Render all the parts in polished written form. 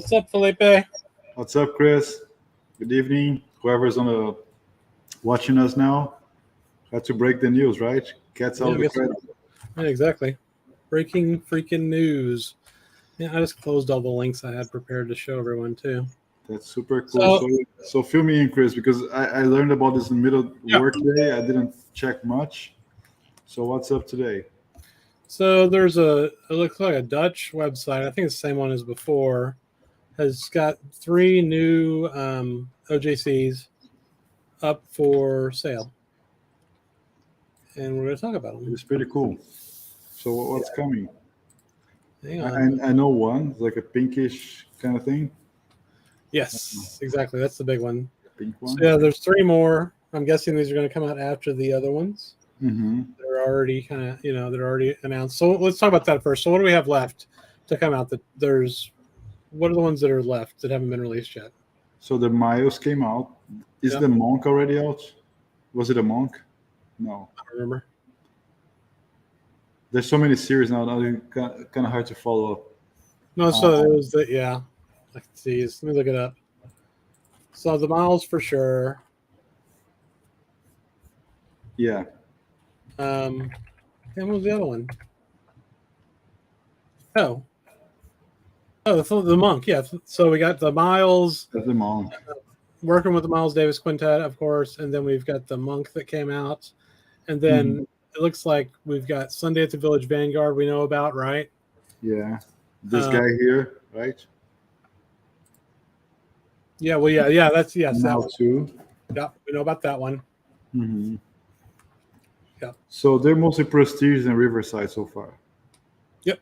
What's up, Felipe? What's up, Chris? Good evening. Whoever's watching us now, had to break the news, right? Cats out of the credit. Yeah, exactly. Breaking freaking news. Yeah, I just closed all the links I had prepared to show everyone too. That's super cool. So fill me in, Chris, because I learned about this in the middle work day. I didn't check much. So what's up today? So it looks like a Dutch website. I think it's the same one as before. Has got 3 new OJCs up for sale. And we're going to talk about them. It's pretty cool. So what's coming? Hang on. I know one. It's like a pinkish kind of thing. Yes, exactly. That's the big one. Pink one. So, yeah, there's 3 more. I'm guessing these are going to come out after the other ones. Mm-hmm. They're already they're already announced. So let's talk about that first. So what do we have left to come out? What are the ones that are left that haven't been released yet? So the Miles came out. Is the Monk already out? Was it a Monk? No. I don't remember. There's so many series now. It's kind of hard to follow up. No, so it was Let's see. Let me look it up. So the Miles for sure. Yeah. And what was the other one? The Monk. Yeah. So we got the Miles. That's the Monk. Working with the Miles Davis Quintet, of course, and then we've got the Monk that came out, and then it looks like we've got Sunday at the Village Vanguard. We know about, right? Yeah. This guy here, right? Yeah. Well, yeah. That's Now too. Yeah, we know about that one. Mm-hmm. Yeah. So they're mostly Prestige and Riverside so far. Yep.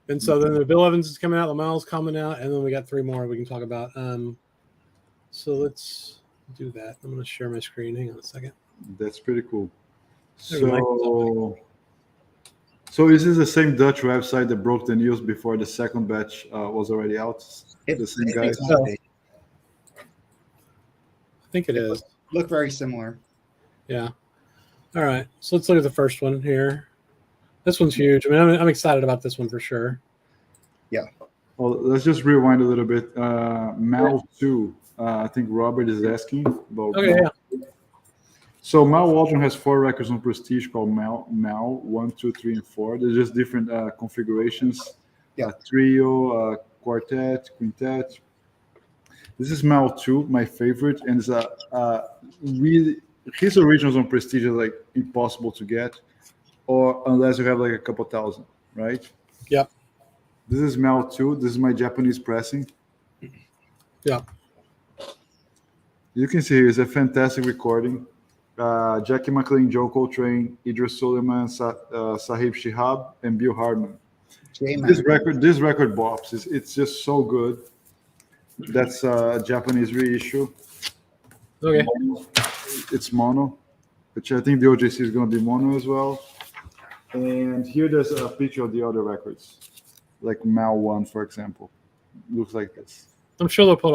And so then the Bill Evans is coming out, the Miles coming out, and then we got 3 more we can talk about. So let's do that. I'm going to share my screen. Hang on a second. That's pretty cool. So is this the same Dutch website that broke the news before the second batch was already out? The same guys? I think it is. Look very similar. Yeah. All right. So let's look at the first one here. This one's huge. I mean, I'm excited about this one for sure. Yeah. Well, let's just rewind a little bit. Mal 2. I think Robert is asking about. Okay, Mal. Yeah. So Mal Waldron has 4 records on Prestige called Mal 1, 2, 3, and 4. They're just different configurations. Yeah. Trio, quartet, quintet. This is Mal 2, my favorite, and it's really his originals on Prestige are like impossible to get, or unless you have like a couple thousand, right? Yep. This is Mal 2. This is my Japanese pressing. Yeah. You can see here it's a fantastic recording. Jackie McLean, Joe Coltrane, Idris Suleiman, Sahib Shihab, and Bill Hardman. This record bops. It's just so good. That's a Japanese reissue. Okay. It's mono, which I think the OJC is going to be mono as well. And here there's a picture of the other records, like Mal 1, for example. Looks like this. I'm sure they'll put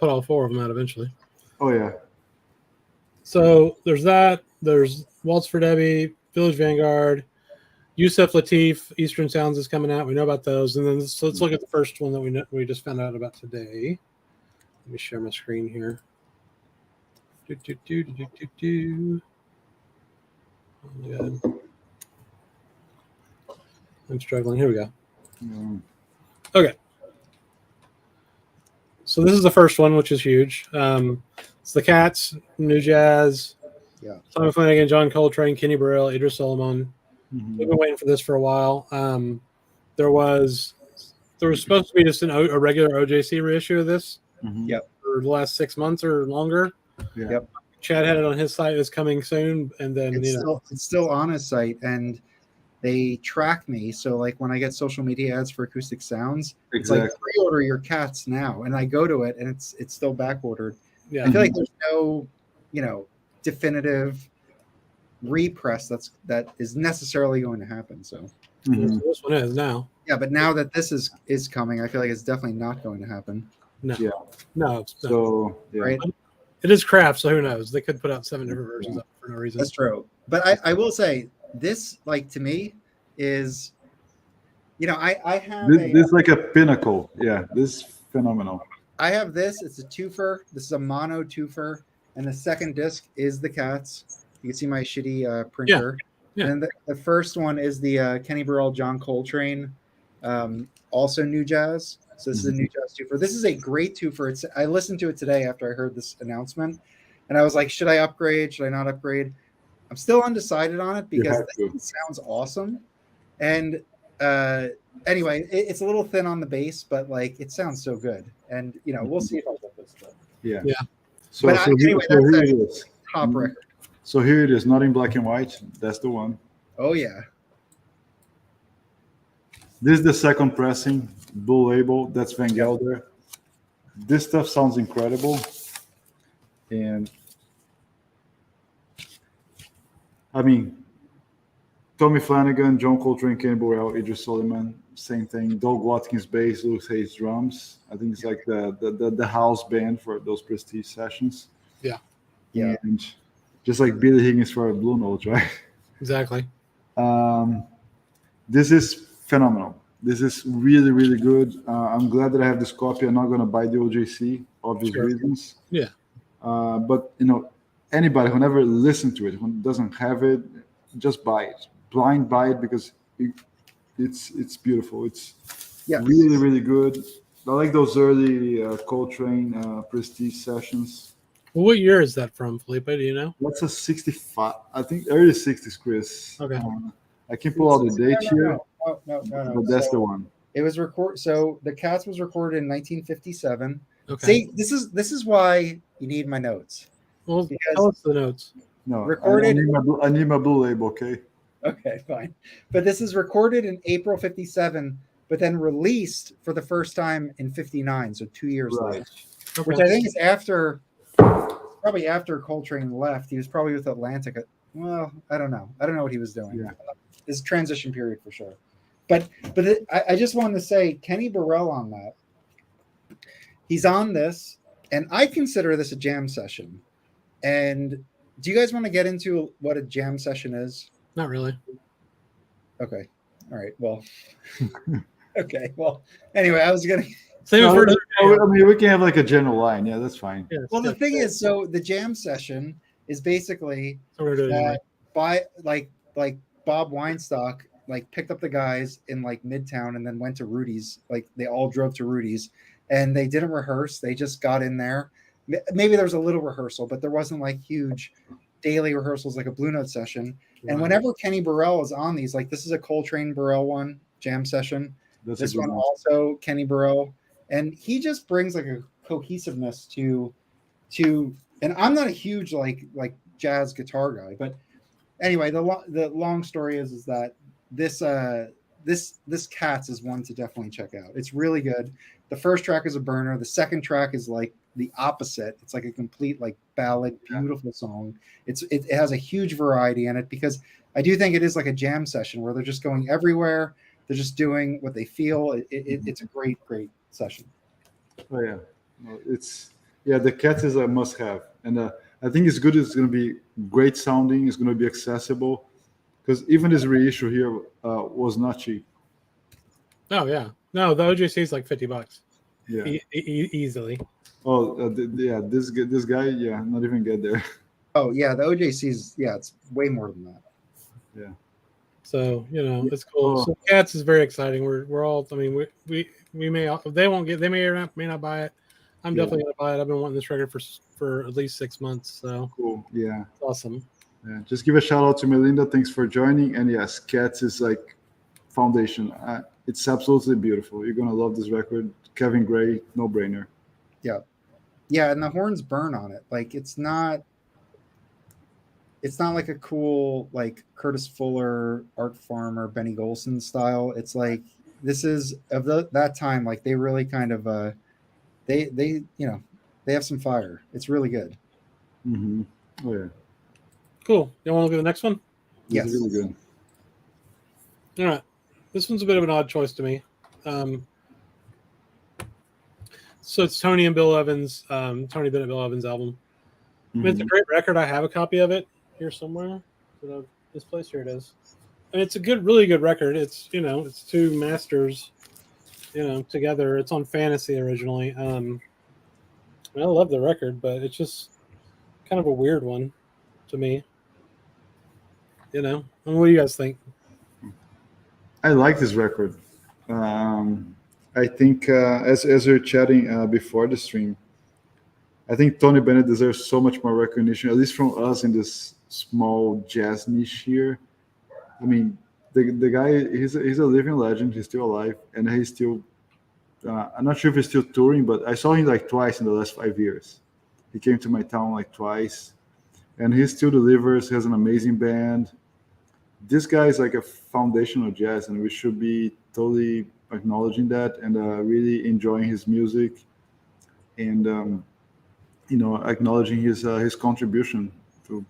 all 4 of them out eventually. Oh yeah. So there's that. There's Waltz for Debbie, Village Vanguard, Yusef Lateef, Eastern Sounds is coming out. We know about those. And then let's look at the first one that we just found out about today. Let me share my screen here. Oh my God. I'm struggling. Here we go. Okay. So this is the first one, which is huge. It's the Cats, New Jazz, Tommy Flanagan, John Coltrane, Kenny Burrell, Idris Solomon. Mm-hmm. We've been waiting for this for a while. There was supposed to be just a regular OJC reissue of this. Mm-hmm. Yep. For the last 6 months or longer. Yeah. Yep. Chad had it on his site. It's coming soon, and then it's still on his site, and they track me. So like when I get social media ads for Acoustic Sounds, it's like pre-order your Cats now, and I go to it, and it's still back ordered. Yeah. I feel like there's no, definitive repress that is necessarily going to happen. So this one is now. Yeah, but now that this is coming, I feel like it's definitely not going to happen. No. Yeah. No. So yeah. Right. It is craft, so who knows? They could put out 7 different versions of it for no reason. That's true. But I will say this, like, to me, is I have this is like a pinnacle. Yeah, this is phenomenal. I have this. It's a twofer. This is a mono twofer, and the second disc is the cats. You can see my shitty printer. Yeah. And the first one is the Kenny Burrell, John Coltrane, also New Jazz. So this is a New Jazz twofer. This is a great twofer. I listened to it today after I heard this announcement, and I was like, should I upgrade? Should I not upgrade? I'm still undecided on it because this sounds awesome. And anyway, it's a little thin on the bass, but like it sounds so good. And we'll see if I get this stuff. Yeah. So anyway, that's a top record. So here it is, not in black and white. That's the one. Oh yeah. This is the second pressing, Blue Label. That's Van Gelder. This stuff sounds incredible. And I mean, Tommy Flanagan, John Coltrane, Kenny Burrell, Idris Sullivan, same thing. Doug Watkins bass, Louis Hayes drums. I think it's like the house band for those prestige sessions. Yeah. And just like Billy Higgins for a Blue Note, right? Exactly. This is phenomenal. This is really, really good. I'm glad that I have this copy. I'm not going to buy the OJC, obvious reasons. Yeah. But anybody who never listened to it, who doesn't have it, just buy it. Blind buy it because it's beautiful. It's really, really good. I like those early Coltrane prestige sessions. Well, what year is that from, Felipe? Do you know? That's a 65. I think early 60s, Chris. Okay. I can pull out the date here. No. But that's the one. It was recorded. So the Cats was recorded in 1957. Okay. See, this is why you need my notes. Well, tell us the notes. No, recorded. I need my Blue Label, okay? Okay, fine. But this is recorded in April 57, but then released for the first time in 59, so 2 years later. Okay. Which I think is probably after Coltrane left. He was probably with Atlantic. Well, I don't know. I don't know what he was doing. Yeah. This transition period for sure. But I just wanted to say Kenny Burrell on that. He's on this, and I consider this a jam session. And do you guys want to get into what a jam session is? Not really. Okay. All right. Well. Okay. Well. Anyway, I was gonna. Same for. I mean, we can have like a general line. Yeah, that's fine. Yeah, well, the thing is, so the jam session is basically by like Bob Weinstock picked up the guys in Midtown and then went to Rudy's. They all drove to Rudy's, and they didn't rehearse. They just got in there. Maybe there was a little rehearsal, but there wasn't huge daily rehearsals like a Blue Note session. Right. And whenever Kenny Burrell is on these, this is a Coltrane Burrell one jam session. This one also Kenny Burrell, and he just brings a cohesiveness to. And I'm not a huge jazz guitar guy, but anyway, the long story is that this Cats is one to definitely check out. It's really good. The first track is a burner. The second track is the opposite. It's a complete ballad, beautiful song. It has a huge variety in it because I do think it is a jam session where they're just going everywhere. They're just doing what they feel. It's a great session. Oh yeah, the Cats is a must-have, and I think it's good. It's going to be great sounding. It's going to be accessible because even this reissue here was not cheap. Oh yeah, no, the OJC is $50. Yeah, easily. Oh this guy, not even get there. Oh yeah, the OJC's it's way more than that. Yeah. So it's cool. Oh. So Cats is very exciting. We're all. I mean, we may they won't get. They may or may not buy it. I'm definitely gonna buy it. I've been wanting this record for at least 6 months. So cool. Yeah. It's awesome. Yeah. Just give a shout out to Melinda. Thanks for joining. And yes, Cats is foundation. It's absolutely beautiful. You're gonna love this record. Kevin Gray, no brainer. Yeah. Yeah, and the horns burn on it. It's not like a cool Curtis Fuller, Art Farmer, Benny Golson style. It's this is of that time. They really kind of they have some fire. It's really good. Mm-hmm. Oh yeah. Cool. You want to look at the next one? Yes. It's really good. All right. This one's a bit of an odd choice to me. So it's Tony and Bill Evans, Tony Bennett, Bill Evans album. I mean, it's a great record. I have a copy of it here somewhere. This place, here it is. And it's a really good record. It's it's two masters, together. It's on Fantasy originally. I love the record, but it's just kind of a weird one to me. What do you guys think? I like this record. I think as we were chatting before the stream, I think Tony Bennett deserves so much more recognition, at least from us in this small jazz niche here. I mean, the guy, he's a living legend. He's still alive, and he's still. I'm not sure if he's still touring, but I saw him like twice in the last 5 years. He came to my town like twice, and he still delivers. He has an amazing band. This guy is like a foundation of jazz, and we should be totally acknowledging that and really enjoying his music, and acknowledging his contribution to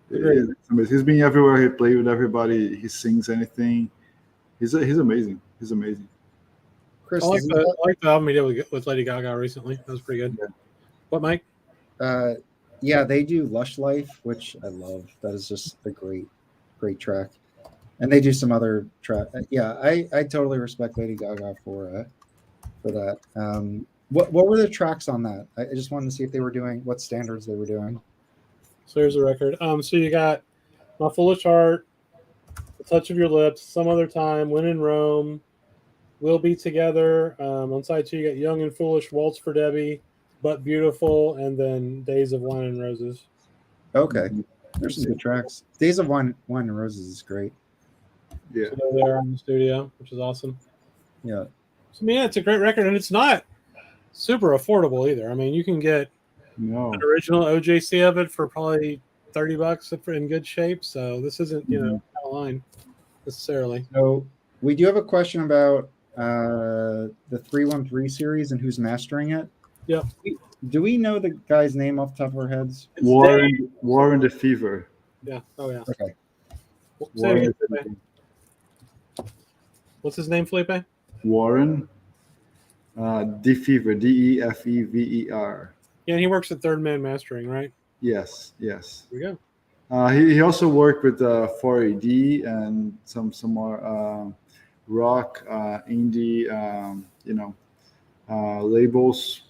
it's amazing. He's been everywhere. He plays with everybody. He sings anything. He's amazing. He's amazing. Chris, I like the album he did with Lady Gaga recently. That was pretty good. Yeah. What, Mike? Yeah, they do Lush Life, which I love. That is just a great track. And they do some other track. Yeah, I totally respect Lady Gaga for that. What were the tracks on that? I just wanted to see if they were doing what standards they were doing. So here's the record. So you got My Foolish Heart, The Touch of Your Lips, Some Other Time, When in Rome, We'll Be Together. On side 2, you got Young and Foolish, Waltz for Debbie, But Beautiful, and then Days of Wine and Roses. Okay. There's some good tracks. Days of Wine and Roses is great. Yeah. So they're there in the studio, which is awesome. Yeah. So, it's a great record, and it's not super affordable either. I mean, you can get an original OJC of it for probably $30 if in good shape. So this isn't, out of line necessarily. So we do have a question about the 313 series and who's mastering it. Yep. Do we know the guy's name off the top of our heads? Warren the Fever. Yeah. Oh yeah. Okay. What's his name, Felipe? Warren DeFever, DEFEVER. Yeah, and he works at Third Man Mastering, right? Yes. There we go. He also worked with 4AD and some more rock, indie, labels.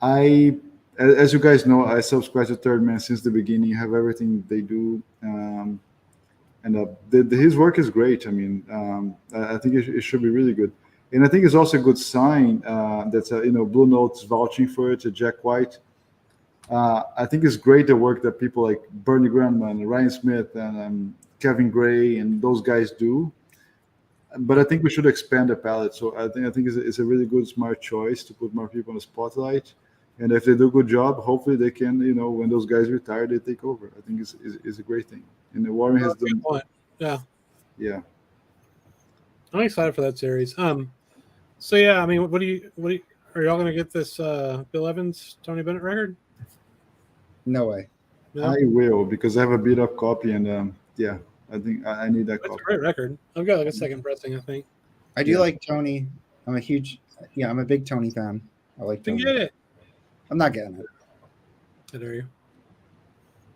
As you guys know, I subscribe to Third Man since the beginning. Have everything they do, and his work is great. I mean, I think it should be really good. And I think it's also a good sign that Blue Note's vouching for it to Jack White. I think it's great the work that people like Bernie Grandman, Ryan Smith, and Kevin Gray and those guys do. But I think we should expand the palette. So I think it's a really good, smart choice to put more people in the spotlight. And if they do a good job, hopefully they can, when those guys retire, they take over. I think it's a great thing. And the Warren has done. Yeah. Yeah. I'm excited for that series. So yeah, I mean, what do you are y'all going to get this Bill Evans Tony Bennett record? No way. No? I will, because I have a beat up copy, and I think I need that copy. It's a great record. I've got like a second pressing, I think. I do like Tony. I'm a big Tony fan. I like Tony. You get it. I'm not getting it. I dare you.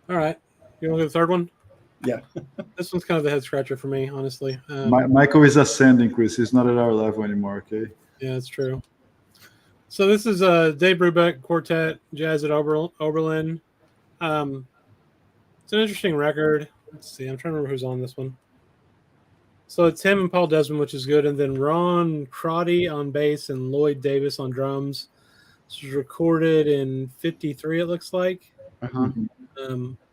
All right. You want to get the third one? Yeah. This one's kind of the head scratcher for me, honestly. Michael is ascending, Chris. He's not at our level anymore, okay? Yeah, that's true. So this is Dave Brubeck Quartet, Jazz at Oberlin. It's an interesting record. Let's see. I'm trying to remember who's on this one. So it's him and Paul Desmond, which is good, and then Ron Crotty on bass and Lloyd Davis on drums. This was recorded in '53, it looks like. Uh-huh.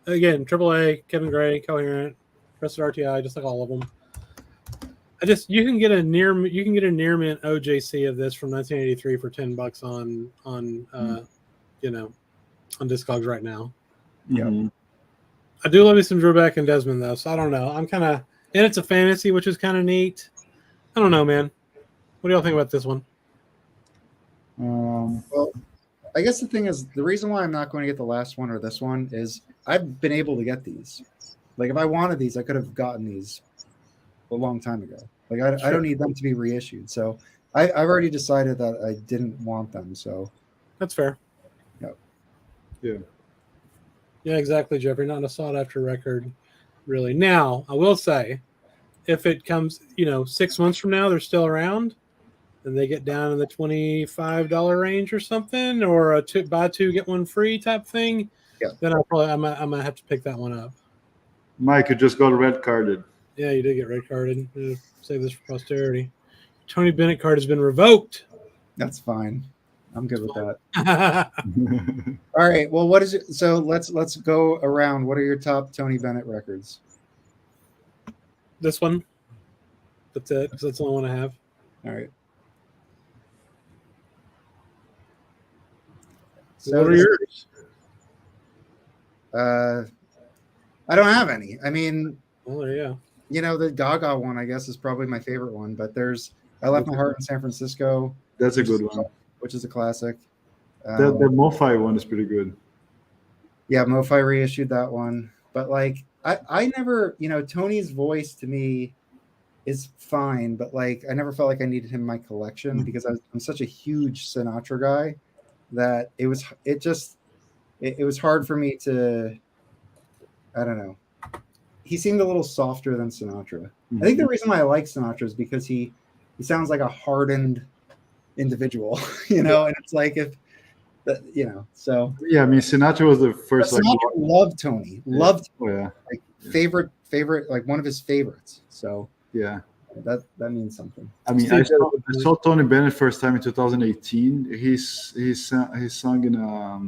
Again, AAA, Kevin Gray, Coherent, rest of RTI, just like all of them. You can get a near mint OJC of this from 1983 for $10 on Discogs right now. Yeah. I do love me some Brubeck and Desmond though, so I don't know. I'm kind of, and it's a fantasy, which is kind of neat. I don't know, man. What do y'all think about this one? Well, I guess the thing is, the reason why I'm not going to get the last one or this one is I've been able to get these. Like, if I wanted these, I could have gotten these a long time ago. Like, I don't need them to be reissued. So I've already decided that I didn't want them. So that's fair. Yeah. Yeah, exactly, Jeffrey. Not a sought-after record, really. Now, I will say, if it comes, 6 months from now, they're still around, and they get down in the $25 range or something, or a buy two get one free type thing, then I'm gonna have to pick that one up. Mike, you just got red carded. Yeah, you did get red carded. Save this for posterity. Tony Bennett card has been revoked. That's fine. I'm good with that. All right. Well, what is it? So let's go around. What are your top Tony Bennett records? This one. That's it. Because that's the only one I have. All right. So what are yours? I don't have any. I mean, well, there you go. The Gaga one, I guess, is probably my favorite one. But I Left My Heart in San Francisco. That's a good one. Which is a classic. The MoFi one is pretty good. Yeah, MoFi reissued that one. But I never, Tony's voice to me is fine, but I never felt like I needed him in my collection because I'm such a huge Sinatra guy that it was hard for me to, I don't know. He seemed a little softer than Sinatra. I think the reason why I like Sinatra is because he sounds like a hardened individual, and it's like so. Yeah, I mean, Sinatra was the first. Sinatra loved Tony. Loved. Oh yeah. Favorite, one of his favorites. So yeah, that means something. I mean, I saw Tony Bennett first time in 2018. He sung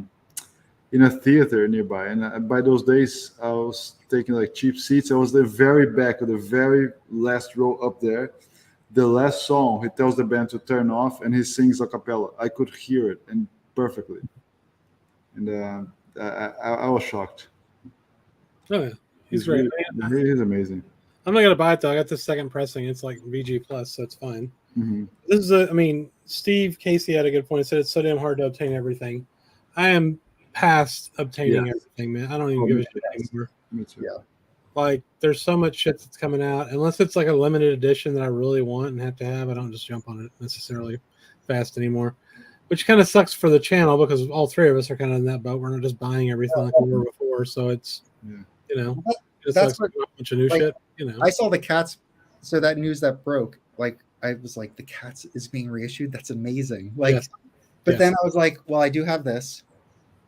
in a theater nearby, and by those days I was taking cheap seats. I was the very back of the very last row up there. The last song, he tells the band to turn off, and he sings a cappella. I could hear it and perfectly, and I was shocked. Oh yeah, he's great. He's amazing. I'm not gonna buy it though. I got the second pressing. It's like VG plus, so it's fine. Mm-hmm. This is Steve Casey had a good point. He said it's so damn hard to obtain everything. I am past obtaining everything, man. I don't even give a shit anymore. Me too. Yeah. There's so much shit that's coming out. Unless it's a limited edition that I really want and have to have, I don't just jump on it necessarily fast anymore. Which kind of sucks for the channel because all three of us are kind of in that boat. We're not just buying everything like we were before. So it's, that's what, a bunch of new shit. I saw the Cats. So that news that broke, I was like, the Cats is being reissued. That's amazing. Then I was like, well, I do have this.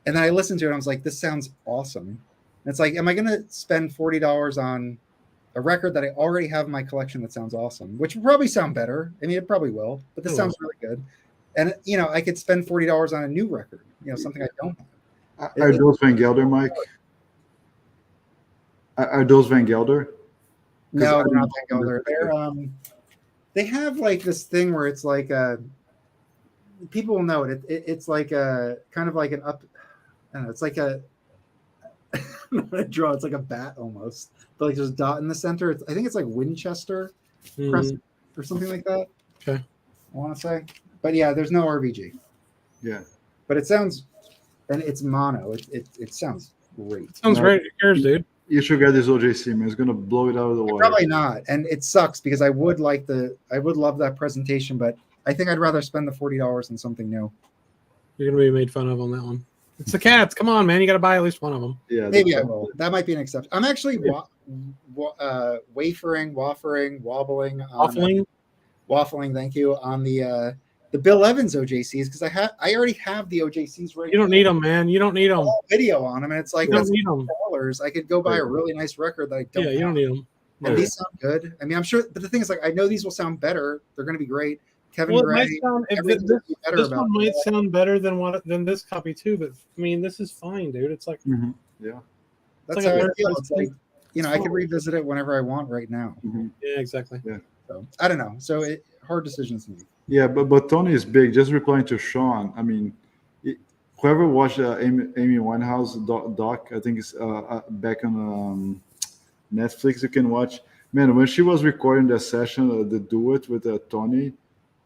And then I listened to it and I was like, this sounds awesome. And it's like, am I going to spend $40 on a record that I already have in my collection that sounds awesome, which will probably sound better. I mean, it probably will, but this sounds really good. And, I could spend $40 on a new record, something I don't have. Are those Van Gelder, Mike? Are those Van Gelder? No, they're not Van Gelder. They have this thing where it's people will know it. It's like a kind of like an up. I don't know. It's like a draw. It's like a bat almost, but there's a dot in the center. I think it's like Winchester press or something like that. Okay, I want to say, but yeah, there's no RVG. Yeah, but it sounds, and it's mono. It sounds great. Sounds great. Who cares, dude? You should get this OJC, man. It's gonna blow it out of the water. Probably not, and it sucks because I would love that presentation, but I think I'd rather spend the $40 on something new. You're gonna be made fun of on that one. It's the Cats. Come on, man. You got to buy at least one of them. Yeah, maybe I will. That might be an exception. I'm actually waffling. Thank you on the Bill Evans OJCs because I already have the OJCs right. You don't need them, man. You don't need them. Video on them, and it's like you don't need them. $10. I could go buy a really nice record that I don't. Yeah, you don't need them. And these sound good. I mean, I'm sure, but the thing is, I know these will sound better. They're going to be great. Kevin Gray. This one might sound better than this copy too, but I mean, this is fine, dude. It's like, yeah, that's how I feel. It's like, I could revisit it whenever I want right now. Yeah, exactly. Yeah. So I don't know. So hard decisions to make. Yeah, but Tony is big. Just replying to Sean. I mean, whoever watched Amy Winehouse doc, I think it's back on Netflix. You can watch. Man, when she was recording that session, the duet with Tony,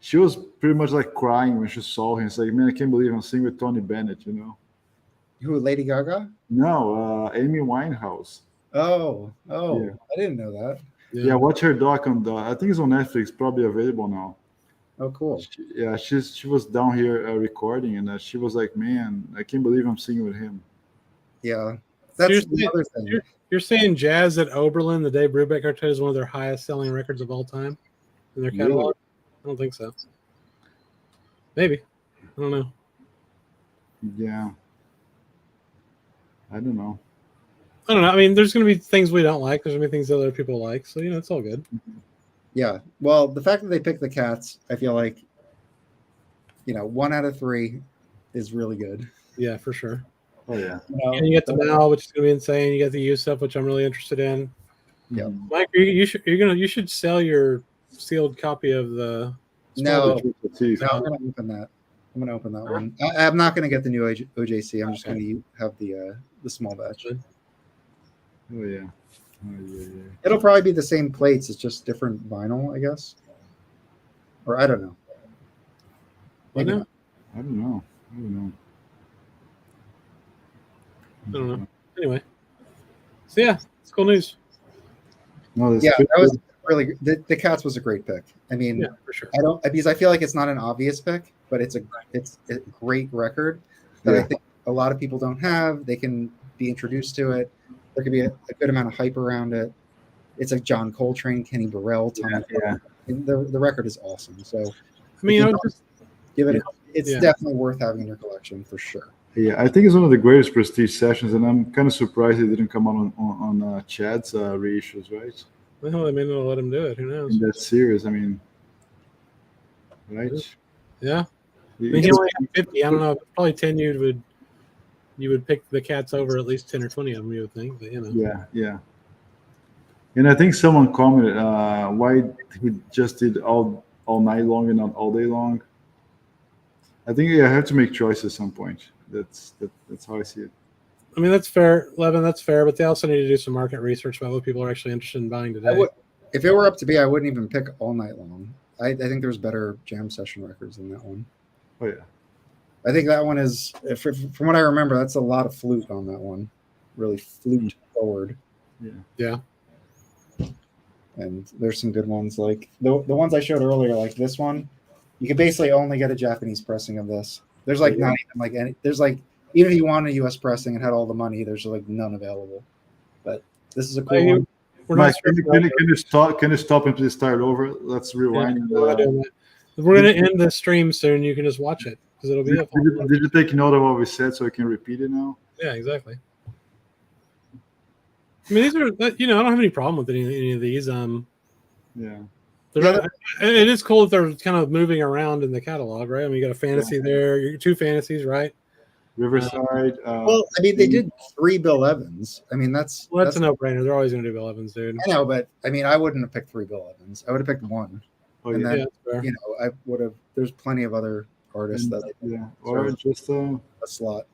she was pretty much crying when she saw him. It's like, man, I can't believe I'm singing with Tony Bennett. Who? Lady Gaga? No, Amy Winehouse. Oh, yeah. I didn't know that. Yeah, watch her doc on I think it's on Netflix. Probably available now. Oh, cool. She was down here recording, and she was like, man, I can't believe I'm singing with him. Yeah. that's the other thing. You're saying Jazz at Oberlin, the Dave Brubeck quartet, is one of their highest selling records of all time in their catalog? Really? I don't think so. Maybe. I don't know. Yeah. I don't know. I mean, there's going to be things we don't like. There's going to be things that other people like. So, it's all good. Yeah. Well, the fact that they picked the Cats, I feel like, 1 out of 3 is really good. Yeah, for sure. Oh, yeah. And you get the Mal, which is going to be insane. You got the Yusuf, which I'm really interested in. Yeah. Mike, you should sell your sealed copy of the. No, I'm going to open that. I'm going to open that one. I'm not going to get the new OJC. I'm just going to have the small batch. Oh, yeah. It'll probably be the same plates. It's just different vinyl, I guess. Or I don't know. I don't know. Anyway. So, yeah, it's cool news. No, that was really good. The Cats was a great pick. I mean, yeah, for sure. Because I feel like it's not an obvious pick, but it's a great record that I think a lot of people don't have. They can be introduced to it. There could be a good amount of hype around it. It's like John Coltrane, Kenny Burrell, Tommy. Yeah. The record is awesome. So I mean, give it. It's definitely worth having in your collection for sure. Yeah, I think it's one of the greatest prestige sessions, and I'm kind of surprised it didn't come out on Chad's reissues, right? Well, they may not let him do it. Who knows? In that series, I mean, right? Yeah. I mean, he only had 50. I don't know. Probably 10 you would pick the Cats over at least 10 or 20 of them, you would think. But, Yeah. And I think someone commented why he just did all night long and not all day long. I think I have to make choices at some point. That's how I see it. I mean, that's fair, Levin. That's fair, but they also need to do some market research about what people are actually interested in buying today. If it were up to me, I wouldn't even pick all night long. I think there's better jam session records than that one. Oh yeah. I think that one is, from what I remember, that's a lot of flute on that one. Really flute forward. Yeah. And there's some good ones, like the ones I showed earlier, like this one. You could basically only get a Japanese pressing of this. There's not even like any. There's like, even if you wanted a U.S. pressing and had all the money, there's like none available. But this is a cool one. Mike, can you stop and please start over? Let's rewind. We're going to end the stream soon. You can just watch it because it'll be. Did you take note of what we said so I can repeat it now? Yeah, exactly. I mean, these are, I don't have any problem with any of these. It is cool that they're kind of moving around in the catalog, right? I mean, you got a fantasy there, your 2 fantasies, right? Riverside. Well, I mean, they did 3 Bill Evans. I mean, that's a no-brainer. They're always going to do Bill Evans, dude. I know, but I mean, I wouldn't have picked 3 Bill Evans. I would have picked 1. Oh, and yeah. then, I would have. There's plenty of other artists or just a slot.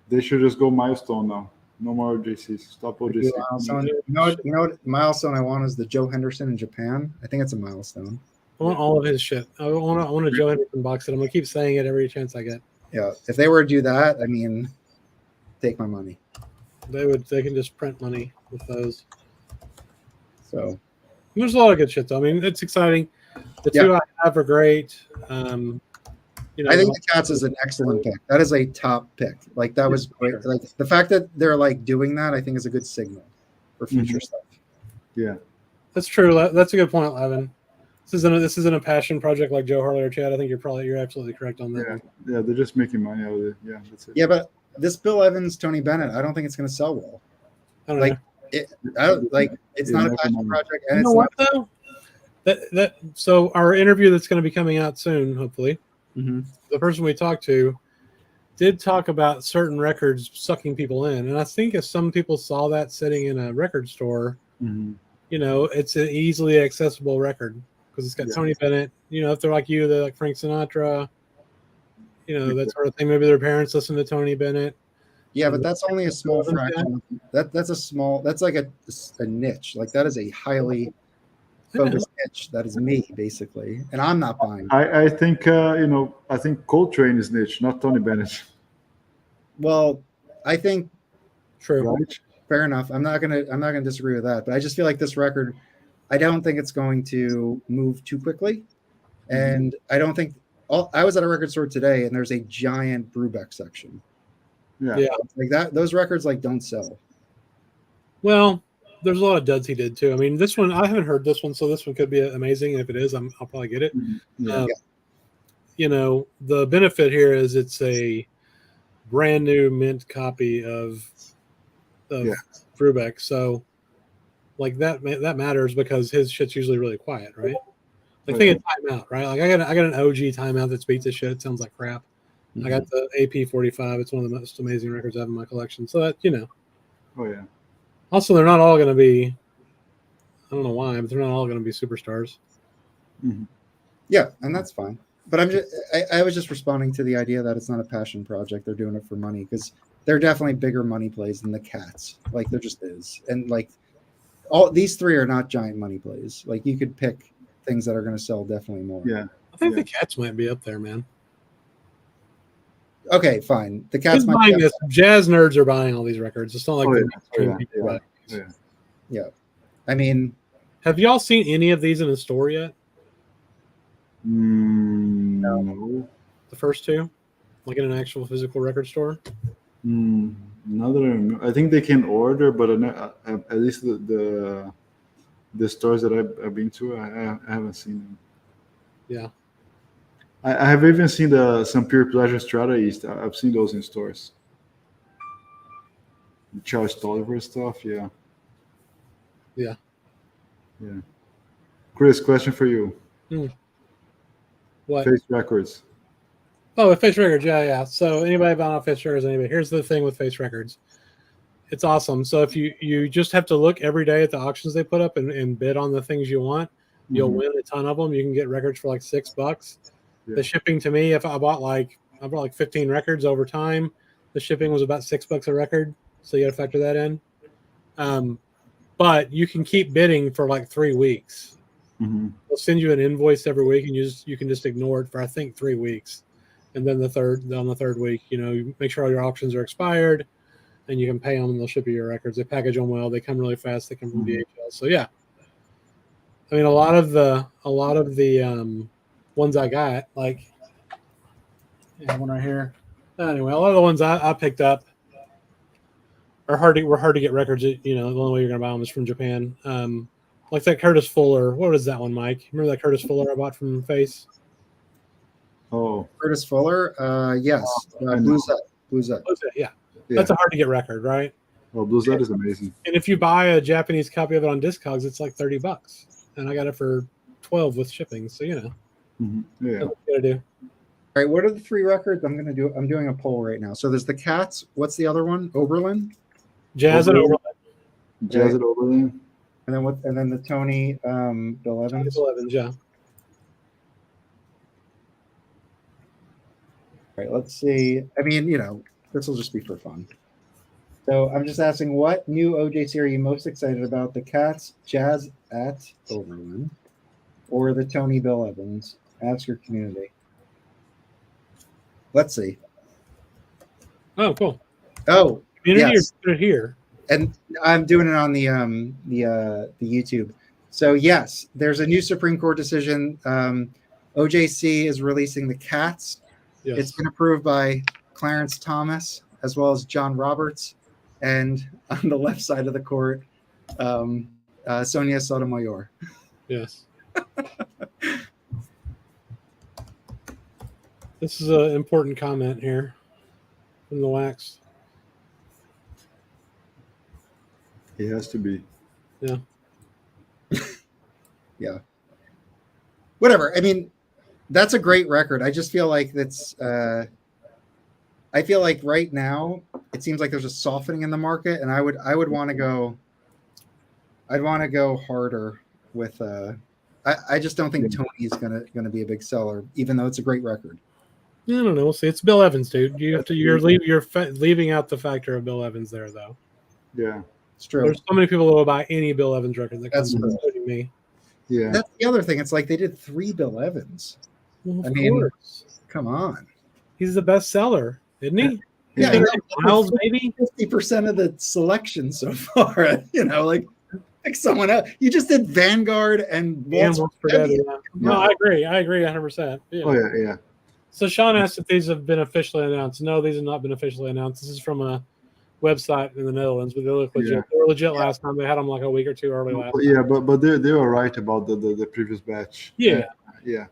They should just go milestone now. No more OJCs. Stop OJCs. You know what milestone I want is the Joe Henderson in Japan. I think it's a milestone. I want all of his shit. I want a Joe Henderson box set. I'm gonna keep saying it every chance I get. Yeah, if they were to do that, I mean, take my money. They can just print money with those. So there's a lot of good shit though. I mean, it's exciting. The 2 I have are great. I think the Cats is an excellent pick. That is a top pick. Like that was great. Like the fact that they're like doing that, I think is a good signal for future stuff. Yeah, that's true. That's a good point, Levin. This isn't a passion project like Joe Harley or Chad. I think you're absolutely correct on that. Yeah, they're just making money out of it. Yeah, that's it. Yeah, but this Bill Evans, Tony Bennett, I don't think it's going to sell well. I don't know. It's not a passion project. And you know what though? So our interview that's going to be coming out soon, hopefully. Mm-hmm. The person we talked to did talk about certain records sucking people in, and I think if some people saw that sitting in a record store, it's an easily accessible record because it's got Tony Bennett. If they're like you, they're like Frank Sinatra. That sort of thing. Maybe their parents listen to Tony Bennett. Yeah, but that's only a small fraction. That's like a niche. Like that is a highly focused niche. That is me, basically, and I'm not buying. I think I think Coltrane is niche, not Tony Bennett. Well, I think true. Right? Fair enough. I'm not gonna disagree with that, but I just feel like this record, I don't think it's going to move too quickly, and I don't think. I was at a record store today, and there's a giant Brubeck section. Yeah. Like that, those records like don't sell. Well, there's a lot of duds he did too. I mean, this one I haven't heard this one, so this one could be amazing. And if it is, I'll probably get it. Yeah. You know, the benefit here is it's a brand new mint copy of Brubeck, so like that matters because his shit's usually really quiet, right? Like think of timeout, right? Like I got an OG timeout that beats this shit. It sounds like crap. I got the AP 45. It's one of the most amazing records I have in my collection. So that, you know. Oh yeah. Also, they're not all going to be. I don't know why, but they're not all going to be superstars. Yeah, and that's fine. But I was just responding to the idea that it's not a passion project. They're doing it for money because they're definitely bigger money plays than the Cats. Like there just is, and like all these three are not giant money plays. Like you could pick things that are going to sell definitely more. Yeah, I think the Cats might be up there, man. Okay, fine. The Cats might buying this. Jazz nerds are buying all these records. It's not like yeah. I mean, have y'all seen any of these in a store yet? No. The first two, like in an actual physical record store. Not that I think they can order, but at least the stores that I've been to, I haven't seen them. Yeah. I have even seen some Pure Pleasure Strata East. I've seen those in stores. Charles Tolliver stuff, yeah. Chris, question for you. What? Face Records. Oh, Face Records, yeah. So anybody buying off Face Records, here's the thing with Face Records. It's awesome. So if you just have to look every day at the auctions they put up and bid on the things you want, you'll win a ton of them. You can get records for like $6. Yeah. The shipping to me, if I bought like 15 records over time, the shipping was about $6 a record. So you got to factor that in. But you can keep bidding for like 3 weeks. They'll send you an invoice every week, and you can just ignore it for I think 3 weeks, and then on the third week, you make sure all your auctions are expired, and you can pay them, and they'll ship you your records. They package them well. They come really fast. They come from DHL. So yeah, I mean a lot of the ones I got, like one right here. Anyway, a lot of the ones I picked up were hard to get records. The only way you're gonna buy them is from Japan. Like that Curtis Fuller. What was that one, Mike? Remember that Curtis Fuller I bought from Face? Oh, Curtis Fuller. Yes, Blues Up. Yeah. That's a hard to get record, right? Oh, Blues Up is amazing. And if you buy a Japanese copy of it on Discogs, it's like $30, and I got it for $12 with shipping. So Yeah. That's what you gotta do. All right, what are the 3 records I'm doing a poll right now. So there's the Cats. What's the other one? Oberlin. Jazz at Oberlin. Jazz at Oberlin. And then and then the Tony Bill Evans. Bill Evans, yeah. All right, let's see. I mean, this will just be for fun. So I'm just asking, what new OJC are you most excited about? The Cats, Jazz at Oberlin, or the Tony Bill Evans? Ask your community. Let's see. Oh, cool. Oh, community, yes. Or put it here. And I'm doing it on the YouTube. So yes, there's a new Supreme Court decision. OJC is releasing the Cats. Yes. It's been approved by Clarence Thomas as well as John Roberts, and on the left side of the court, Sonia Sotomayor. Yes. This is an important comment here from the Wax. He has to be. Yeah. Yeah. Whatever. I mean, that's a great record. I just feel like I feel like right now it seems like there's a softening in the market, and I would want to go. I'd want to go harder with. I just don't think Tony's gonna be a big seller, even though it's a great record. I don't know. We'll see. It's Bill Evans, dude. You're leaving out the factor of Bill Evans there, though. Yeah. It's true. There's so many people who will buy any Bill Evans record that comes, including me. Yeah. That's the other thing. It's like they did 3 Bill Evans. Well, of course. Come on. He's the best seller, isn't he? Yeah. Miles, maybe 50% of the selection so far. Like someone else. You just did Vanguard and No, I agree. I agree 100%. Yeah. Oh yeah. So Sean asked if these have been officially announced. No, these have not been officially announced. This is from a website in the Netherlands, but they look legit. Yeah. They were legit last time. They had them like a week or two early last time. Yeah, but they were right about the previous batch. Yeah. Yeah.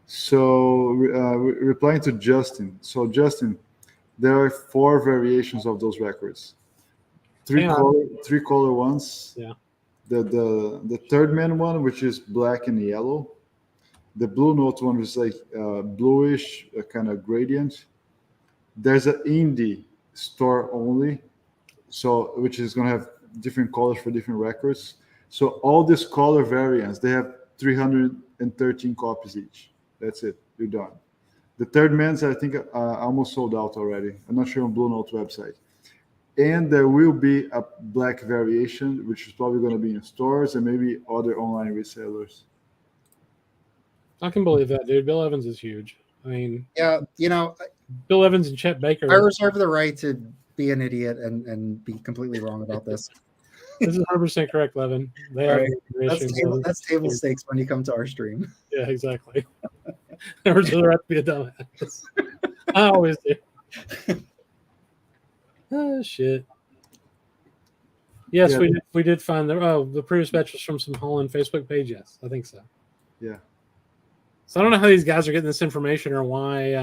So replying to Justin. So Justin, there are 4 variations of those records. Three color ones. Yeah. The third man one, which is black and yellow. The blue note one is like bluish, kind of gradient. There's an indie store only, so which is going to have different colors for different records. So all these color variants, they have 313 copies each. That's it. You're done. The third man's, I think, almost sold out already. I'm not sure on Blue Note website. And there will be a black variation, which is probably going to be in stores and maybe other online resellers. I can believe that, dude. Bill Evans is huge. I mean, yeah, you know, Bill Evans and Chet Baker. I reserve the right to be an idiot and be completely wrong about this. This is 100% correct, Levin. They right. That's table stakes when you come to our stream. Yeah, exactly. I reserve the right to be a dumbass. I always do. Oh, shit. Yes, yeah. we did find the previous batch was from some Holland Facebook page. Yes, I think so. Yeah. So I don't know how these guys are getting this information or why,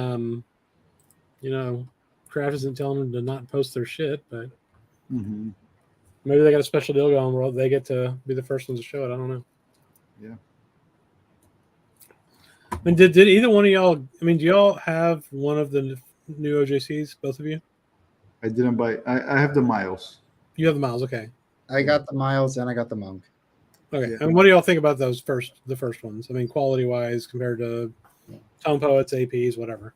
Kraft isn't telling them to not post their shit, but maybe they got a special deal going where they get to be the first ones to show it. I don't know. Yeah. I mean, did either one of y'all? I mean, do y'all have one of the new OJCs? Both of you? I didn't buy. I have the Miles. You have the Miles, okay. I got the Miles and I got the Monk. Okay, and what do y'all think about the first ones? I mean, quality-wise, compared to Tone Poets, APs, whatever.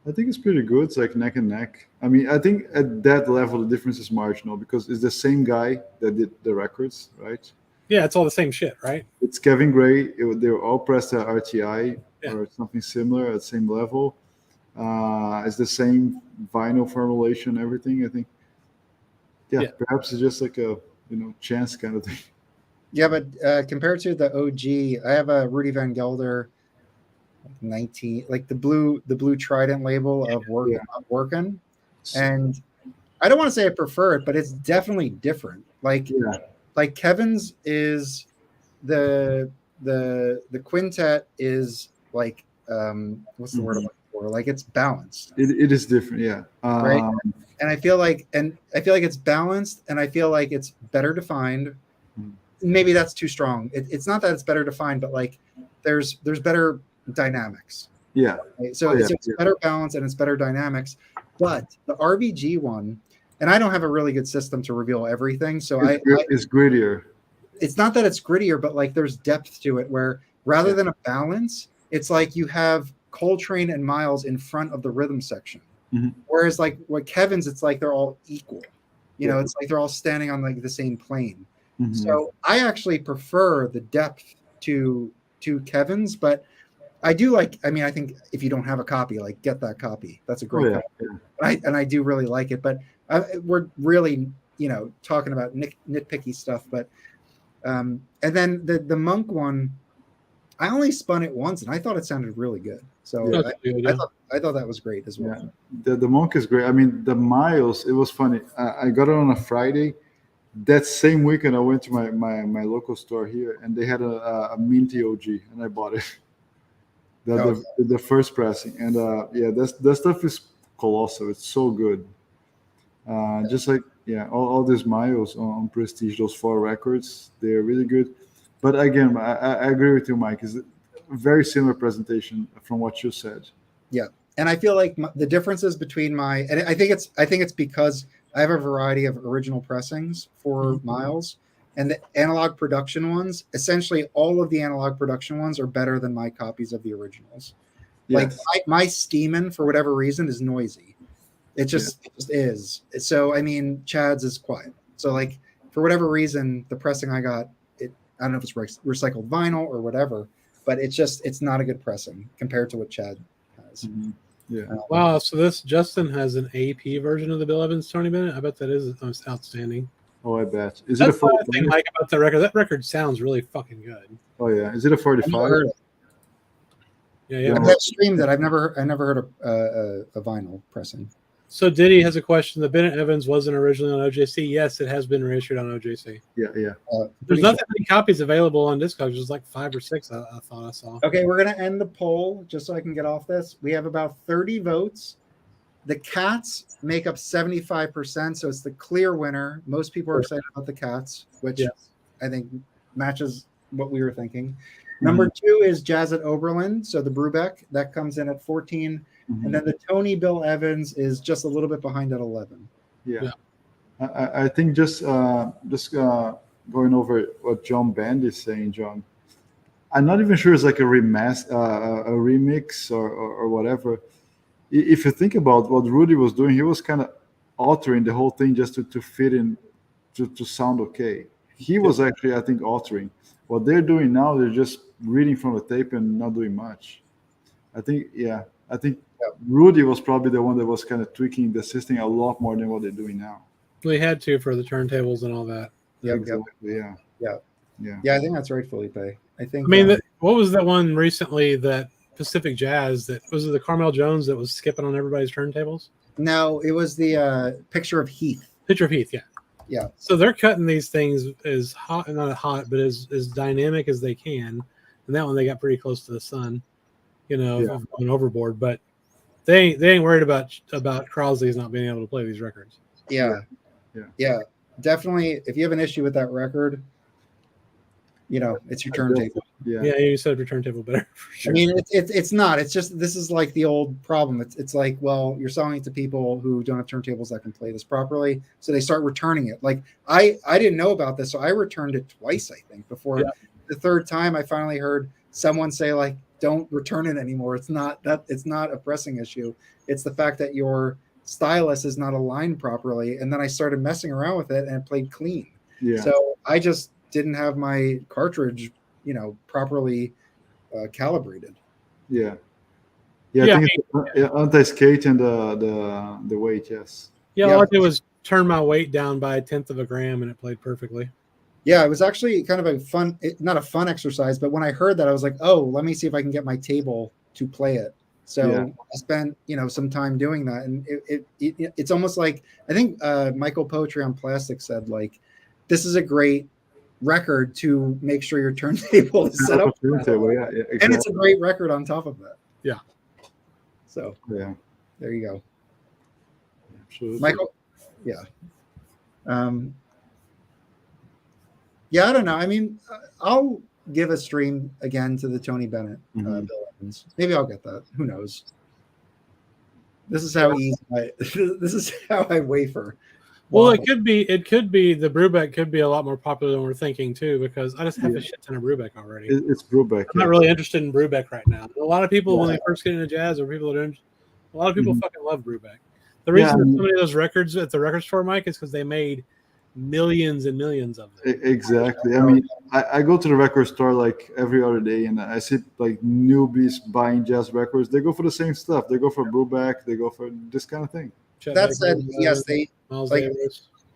I think it's pretty good. It's like neck and neck. I mean, I think at that level, the difference is marginal because it's the same guy that did the records, right? Yeah, it's all the same shit, right? It's Kevin Gray. They were all pressed at RTI or something similar at the same level. It's the same vinyl formulation, everything. I think. Yeah, perhaps it's just like a chance kind of thing. Yeah, but compared to the OG, I have a Rudy Van Gelder 19, like the blue Trident label of working, and I don't want to say I prefer it, but it's definitely different. Like Kevin's is the quintet is like what's the word I'm looking for? Like it's balanced. It is different, yeah. Right. And I feel like it's balanced, and I feel like it's better defined. Maybe that's too strong. It's not that it's better defined, but like there's better dynamics. Yeah. Right? So it's better balance and it's better dynamics. But the RBG one, and I don't have a really good system to reveal everything. So it's grittier. It's not that it's grittier, but like there's depth to it where rather than a balance, it's like you have Coltrane and Miles in front of the rhythm section. Whereas like what Kevin's, it's like they're all equal. It's like they're all standing on like the same plane. So I actually prefer the depth to Kevin's, but I do like. I mean, I think if you don't have a copy, like get that copy. That's a great copy. And I do really like it. But we're really talking about nitpicky stuff. But and then the Monk one, I only spun it once, and I thought it sounded really good. So I thought that was great as well. Yeah. The Monk is great. I mean, the Miles. It was funny. I got it on a Friday. That same weekend, I went to my local store here, and they had a Minty OG, and I bought it. The first pressing, and that stuff is colossal. It's so good. Just like all these Miles on Prestige, those 4 records, they're really good. But again, I agree with you, Mike. It's a very similar presentation from what you said. Yeah, and I feel like the differences between and I think it's because I have a variety of original pressings for Miles, and the analog production ones, essentially all of the analog production ones are better than my copies of the originals. Yes. Like my Steeman, for whatever reason, is noisy. It just is. So, I mean, Chad's is quiet. So like, for whatever reason, the pressing I got, I don't know if it's recycled vinyl or whatever, but it's not a good pressing compared to what Chad has. Yeah. Wow. So this Justin has an AP version of the Bill Evans Tony Bennett. I bet that is outstanding. Oh, I bet. That's it the thing like about that record. That record sounds really fucking good. Oh yeah. Is it a 45? Yeah. I've streamed it. I never heard of a vinyl pressing. So Diddy has a question. The Bennett Evans wasn't originally on OJC. Yes, it has been reissued on OJC. Yeah. There's not that many copies available on Discogs. There's like 5 or 6. I thought I saw. Okay, we're gonna end the poll just so I can get off this. We have about 30 votes. The Cats make up 75%, so it's the clear winner. Most people are excited about the Cats, which I think matches what we were thinking. Number 2 is Jazz at Oberlin, so the Brubeck that comes in at 14. And then the Tony Bill Evans is just a little bit behind at 11. Yeah. I think just going over what John Band is saying, John. I'm not even sure it's like a remix or whatever. If you think about what Rudy was doing, he was kind of altering the whole thing just to fit in to sound okay. He was actually, I think, altering. What they're doing now, they're just reading from the tape and not doing much. I think Rudy was probably the one that was kind of tweaking the system a lot more than what they're doing now. We had to for the turntables and all that. Yeah. I think that's right, Felipe. What was that one recently that Pacific Jazz that was it the Carmel Jones that was skipping on everybody's turntables? No, it was the Picture of Heath. Picture of Heath, yeah. Yeah. So they're cutting these things as hot, not hot, but as dynamic as they can. And that one they got pretty close to the sun, going overboard. But they ain't worried about Crosley's not being able to play these records. Yeah. Definitely. If you have an issue with that record, it's your turntable. Yeah, you said your turntable better. For sure. I mean, it's not. It's just this is like the old problem. It's like, well, you're selling it to people who don't have turntables that can play this properly, so they start returning it. Like I didn't know about this, so I returned it twice. I think before the third time, I finally heard someone say like, "Don't return it anymore. It's not a pressing issue. It's the fact that your stylus is not aligned properly." And then I started messing around with it, and it played clean. Yeah. So I just didn't have my cartridge, properly calibrated. I think it's anti-skate and the weight. Yes. All I did was turn my weight down by 1/10 of a gram, and it played perfectly. Yeah, it was actually kind of a fun, not a fun exercise, but when I heard that, I was like, oh, let me see if I can get my table to play it. So I spent, some time doing that, and it's almost like I think Michael Poetry on Plastic said like, this is a great record to make sure your turntable is set up, exactly. And it's a great record on top of that. Yeah. So there you go, Absolutely. Michael. Yeah. I don't know. I mean, I'll give a stream again to the Tony Bennett Bill Evans. Maybe I'll get that. Who knows? This is how easy. This is how I wafer. Well, it could be the Brubeck could be a lot more popular than we're thinking too, because I just have a shit ton of Brubeck already. It's Brubeck. I'm not really interested in Brubeck right now. A lot of people when they first get into jazz, or people that are a lot of people fucking love Brubeck. The reason so many of those records at the record store, Mike, is because they made millions and millions of them. Exactly. I mean, I go to the record store like every other day, and I see like newbies buying jazz records. They go for the same stuff. They go for Brubeck. They go for this kind of thing. That said, yes, they like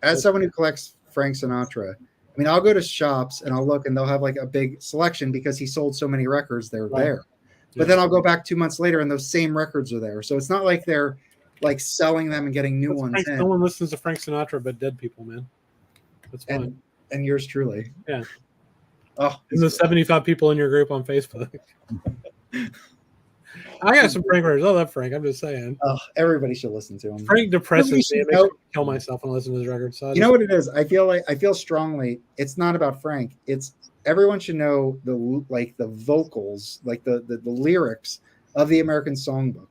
as someone who collects Frank Sinatra. I mean, I'll go to shops and I'll look, and they'll have like a big selection because he sold so many records. They're there, but then I'll go back 2 months later, and those same records are there. So it's not like they're like selling them and getting new ones. No one listens to Frank Sinatra but dead people, man. That's fine. And yours truly. Yeah. Oh, and the 75 people in your group on Facebook. I got some Frank records. I love Frank. I'm just saying. Oh, everybody should listen to him. Frank depresses me. It makes me kill myself when I listen to his records. So you know what it is? I feel strongly. It's not about Frank. It's everyone should know the vocals, like the lyrics of the American Songbook.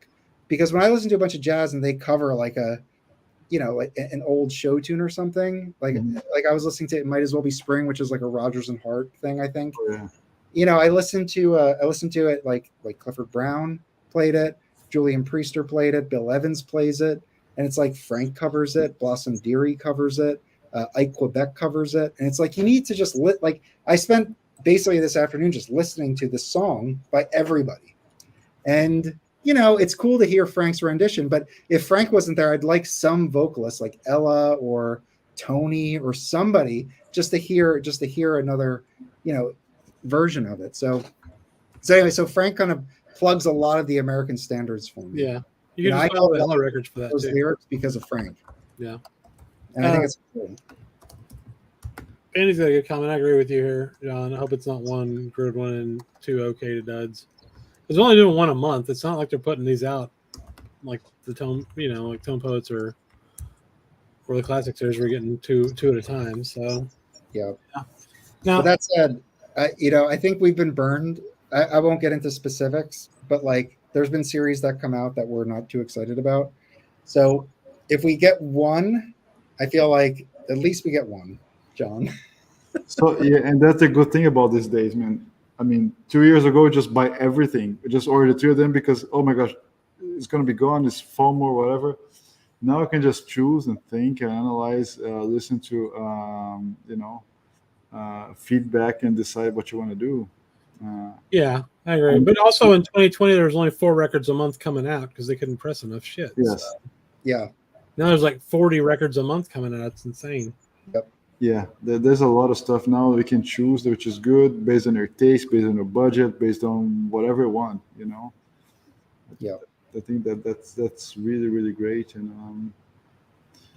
Because when I listen to a bunch of jazz and they cover like a, like an old show tune or something, like I was listening to It Might As Well Be Spring, which is like a Rodgers and Hart thing, I think. Oh, yeah. I listened to it like Clifford Brown played it, Julian Priester played it, Bill Evans plays it, and it's like Frank covers it, Blossom Dearie covers it, Ike Quebec covers it, and it's like you need to just I spent basically this afternoon just listening to this song by everybody, and it's cool to hear Frank's rendition, but if Frank wasn't there, I'd like some vocalist like Ella or Tony or somebody just to hear another, version of it. So anyway, so Frank kind of plugs a lot of the American standards for me. Yeah, you can just find all the other records for that those too. lyrics because of Frank. Yeah, and I think it's cool. Andy's got a good comment. I agree with you here, John. I hope it's not one good one and 2 okay duds. Because we're only doing one a month. It's not like they're putting these out like the Tone, like Tone Poets or the Classic Series. We're getting two at a time. So yeah. Now, but that said, I think we've been burned. I won't get into specifics, but like there's been series that come out that we're not too excited about. So if we get one, I feel like at least we get one, John. So yeah, and that's a good thing about these days, man. I mean, 2 years ago, just buy everything. Just order the 2 of them because, oh my gosh, it's going to be gone. It's FOMO or whatever. Now I can just choose and think and analyze, listen to, feedback and decide what you want to do. Yeah, I agree. But also in 2020, there was only 4 records a month coming out because they couldn't press enough shit. Yes. So. Yeah. Now there's like 40 records a month coming out. It's insane. Yep. Yeah, there's a lot of stuff now we can choose, which is good based on your taste, based on your budget, based on whatever you want. Yeah. I think that's really, really great, and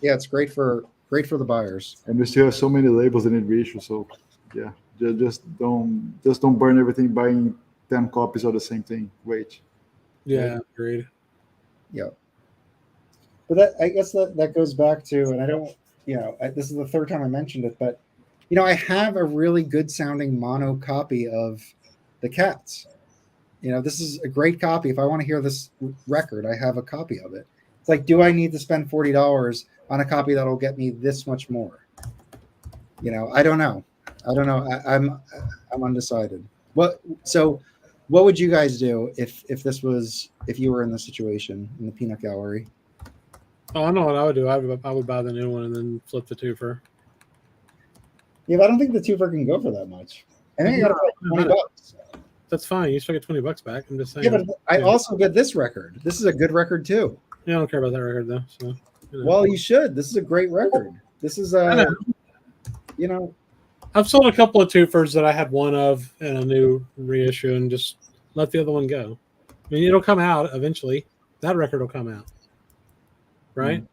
yeah, it's great for the buyers. And we still have so many labels that need reissue, so yeah, just don't burn everything buying 10 copies of the same thing. Wait. Yeah, agreed. Yeah. But I guess that goes back to, and I don't, this is the third time I mentioned it, but I have a really good sounding mono copy of the Cats. This is a great copy. If I want to hear this record, I have a copy of it. It's like, do I need to spend $40 on a copy that'll get me this much more? I don't know. I'm undecided. What would you guys do if you were in this situation in the peanut gallery? Oh, I know what I would do. I would buy the new one and then flip the twofer. Yeah, but I don't think the twofer can go for that much. I think you got to pay $20. That's fine. You still get $20 back. I'm just saying. Yeah, but I also get this record. This is a good record too. Yeah, I don't care about that record though. So. Well, you should. This is a great record. This is I've sold a couple of twofers that I had one of in a new reissue and just let the other one go. I mean, it'll come out eventually. That record will come out. Right?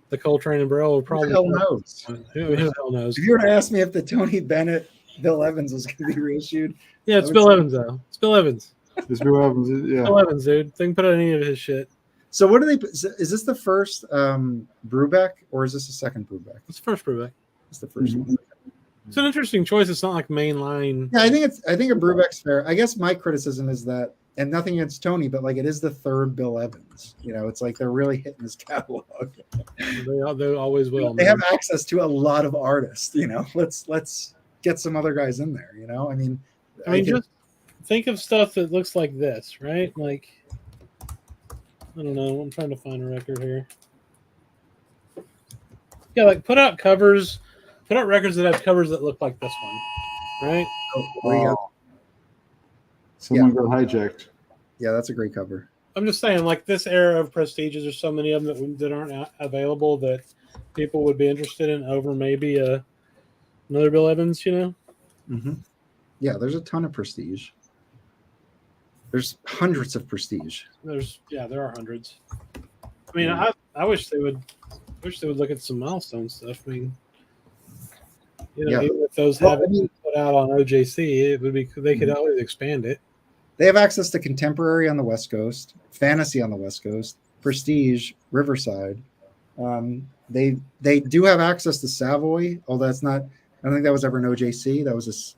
The Coltrane and Burrell will probably. Who the hell knows? Who the hell knows? If you were to ask me if the Tony Bennett, Bill Evans was going to be reissued. Yeah, it's Bill Evans though. It's Bill Evans. It's Bill Evans. Yeah. Bill Evans, dude. They can put out any of his shit. So what do they? Is this the first Brubeck or is this the second Brubeck? It's the first Brubeck. It's the first one. It's an interesting choice. It's not like mainline. Yeah, I think a Brubeck's fair. I guess my criticism is that, and nothing against Tony, but like it is the third Bill Evans. It's like they're really hitting his catalog. They always will. They have access to a lot of artists. Let's get some other guys in there. I mean, just think of stuff that looks like this, right? Like, I don't know. I'm trying to find a record here. Yeah, like put out records that have covers that look like this one, right? Wow. Someone got hijacked. Yeah, that's a great cover. I'm just saying, like this era of prestiges, there's so many of them that aren't available that people would be interested in over maybe another Bill Evans, Mm-hmm. Yeah, there's a ton of prestige. There's hundreds of prestige. There are hundreds. I mean, I wish they would look at some milestone stuff. I mean, even if those haven't been put out on OJC, it would be they could always expand it. They have access to Contemporary on the West Coast, Fantasy on the West Coast, Prestige, Riverside. They do have access to Savoy, although that's not. I don't think that was ever an OJC. That was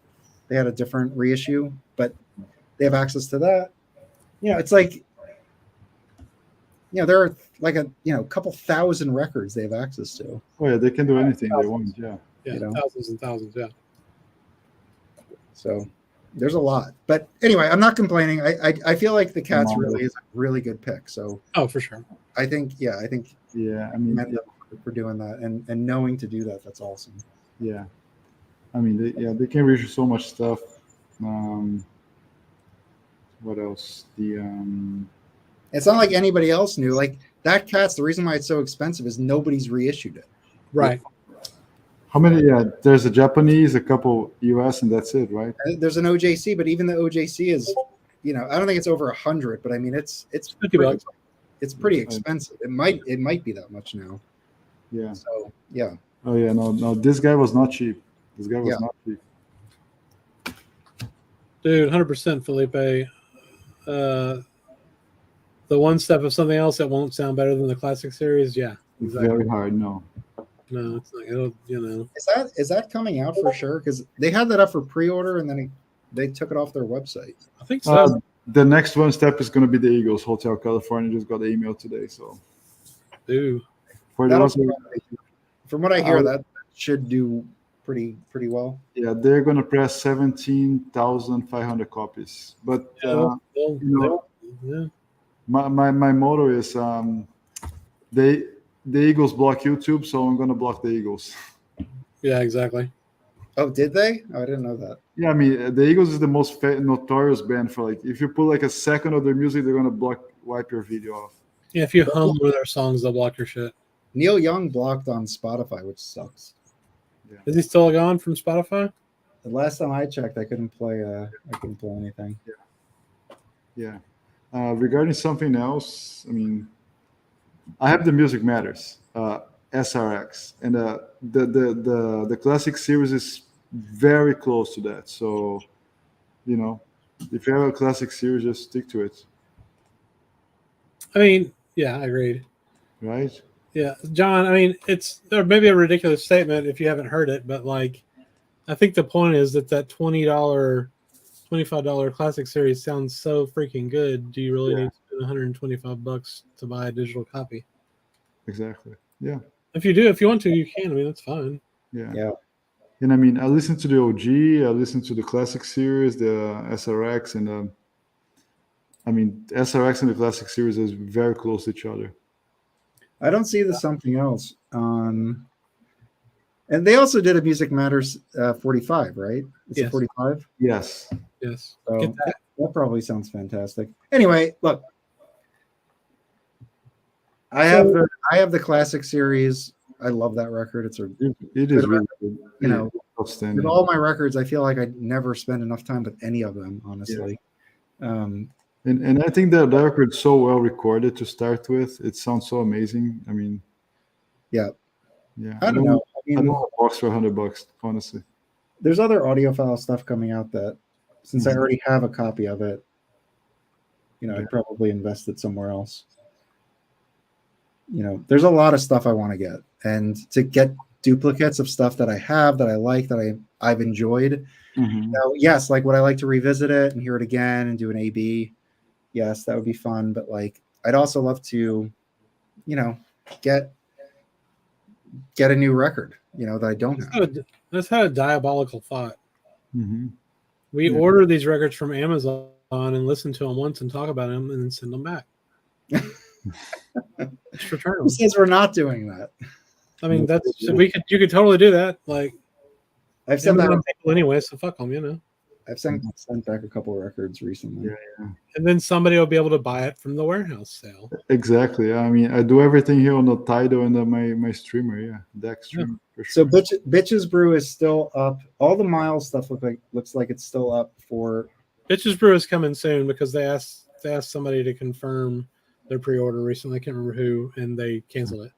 they had a different reissue, but they have access to that. It's like, there are like a couple thousand records they have access to. Oh yeah, they can do anything they want. Yeah. Yeah, thousands and thousands. Yeah. So there's a lot, but anyway, I'm not complaining. I feel like the Cats really is a really good pick. So for sure. I think. I mean, for doing that and knowing to do that, that's awesome. Yeah. I mean, they can reach so much stuff. What else? It's not like anybody else knew. Like that Cats, the reason why it's so expensive is nobody's reissued it. Right. How many? Yeah, there's a Japanese, a couple US, and that's it, right? There's an OJC, but even the OJC is I don't think it's over 100, but I mean it's $50. It's pretty expensive. It might be that much now. Yeah. So yeah. Oh yeah, no, this guy was not cheap. This guy was not cheap. Dude, 100% Felipe. The one step of something else that won't sound better than the classic series, yeah. Exactly. Very hard, no. No, it's not. It'll. Is that coming out for sure? Because they had that up for pre-order and then they took it off their website. I think so. The next one step is going to be the Eagles. Hotel California just got the email today, so. Ooh. From what I hear, that should do pretty well. Yeah, they're going to press 17,500 copies, but my motto is the Eagles block YouTube, so I'm going to block the Eagles. Yeah, exactly. Oh, did they? Oh, I didn't know that. Yeah, I mean, the Eagles is the most notorious band for if you put a second of their music, they're going to wipe your video off. Yeah, if you hum one of their songs, they'll block your shit. Neil Young blocked on Spotify, which sucks. Yeah. Is he still gone from Spotify? The last time I checked, I couldn't play anything. Yeah. Regarding something else, I mean, I have the Music Matters SRX, and the classic series is very close to that. So, if you have a classic series, just stick to it. I mean, yeah, I agreed. Right? Yeah, John. I mean, it's maybe a ridiculous statement if you haven't heard it, but I think the point is that $20, $25 classic series sounds so freaking good. Do you really need to spend $125 to buy a digital copy? Exactly. Yeah. If you want to, you can. I mean, that's fine. Yeah. And I mean, I listened to the OG, I listened to the classic series, the SRX, and I mean, SRX and the classic series is very close to each other. I don't see the something else on. And they also did a Music Matters 45, right? It's a 45? Yes. So that probably sounds fantastic. Anyway, look. I have the classic series. I love that record. It is really good. With all my records, I feel like I never spend enough time with any of them, honestly. Yeah. And I think that record's so well recorded to start with. It sounds so amazing. I mean, yeah. I don't know. I don't want a box for $100, honestly. There's other audiophile stuff coming out that, since I already have a copy of it, I'd probably invest it somewhere else. There's a lot of stuff I want to get, and to get duplicates of stuff that I have, that I like, that I've enjoyed. Now, yes, would I like to revisit it and hear it again and do an A/B? Yes, that would be fun. But I'd also love to, get a new record, that I don't have. That's had a diabolical thought. We order these records from Amazon and listen to them once and talk about them and then send them back. Just return them. Who says we're not doing that? I mean, you could totally do that. I've sent back people anyway, so fuck them, I've sent back a couple of records recently. Yeah. And then somebody will be able to buy it from the warehouse sale. Exactly. I mean, I do everything here on the Tidal and my streamer. Yeah, Dex streamer. For sure. So Bitches Brew is still up. All the Miles stuff looks like it's still up for. Bitches Brew is coming soon because they asked somebody to confirm their pre-order recently. I can't remember who, and they canceled it.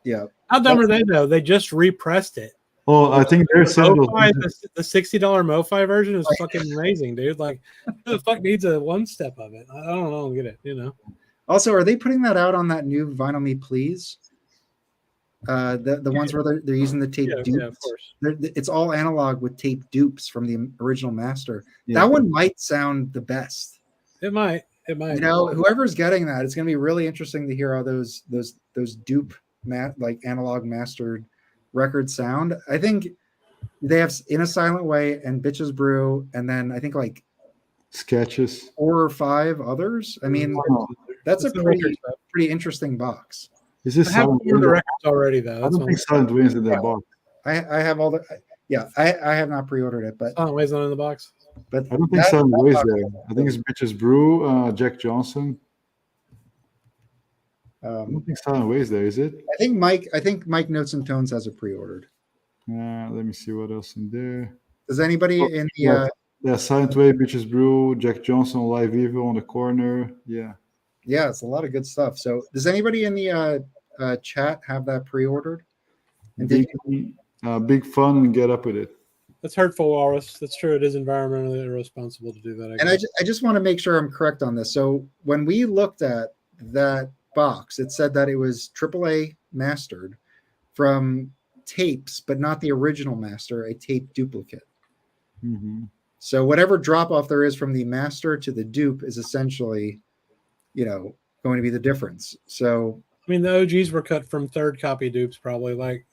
Yeah. How dumb are they though? They just repressed it. Oh, I think they're saying the $60 MoFi version is fucking amazing, dude. Who the fuck needs a one step of it? I don't know. Get it? Also, are they putting that out on that new Vinyl Me Please? The ones where they're using the tape dupes. Yeah, of course. It's all analog with tape dupes from the original master. Yeah. That one might sound the best. It might. Whoever's getting that, it's going to be really interesting to hear how those dupe analog mastered records sound. I think they have In a Silent Way and Bitches Brew, and then I think Sketches, 4 or 5 others. I mean, that's a pretty interesting box. Is this I have the records already though? I don't think Silent Way is in that box. I have all the. Yeah, I have not pre-ordered it, but Silent Way's not in the box. But I don't think Silent Way is there. I think it's Bitches Brew, Jack Johnson. I don't think Silent Way is there, is it? I think Mike Notes and Tones has it pre-ordered. Let me see what else in there. Does anybody in the Yeah, Silent Way, Beaches Brew, Jack Johnson, Live Evil on the corner. Yeah. Yeah, it's a lot of good stuff. So, does anybody in the chat have that pre-ordered? And Big fun and get up with it. That's hurtful, Walrus. That's true. It is environmentally irresponsible to do that. I just want to make sure I'm correct on this. So when we looked at that box, it said that it was AAA mastered from tapes, but not the original master, a tape duplicate. Mm-hmm. So whatever drop off there is from the master to the dupe is essentially, going to be the difference. So I mean, the OGs were cut from third copy dupes, probably.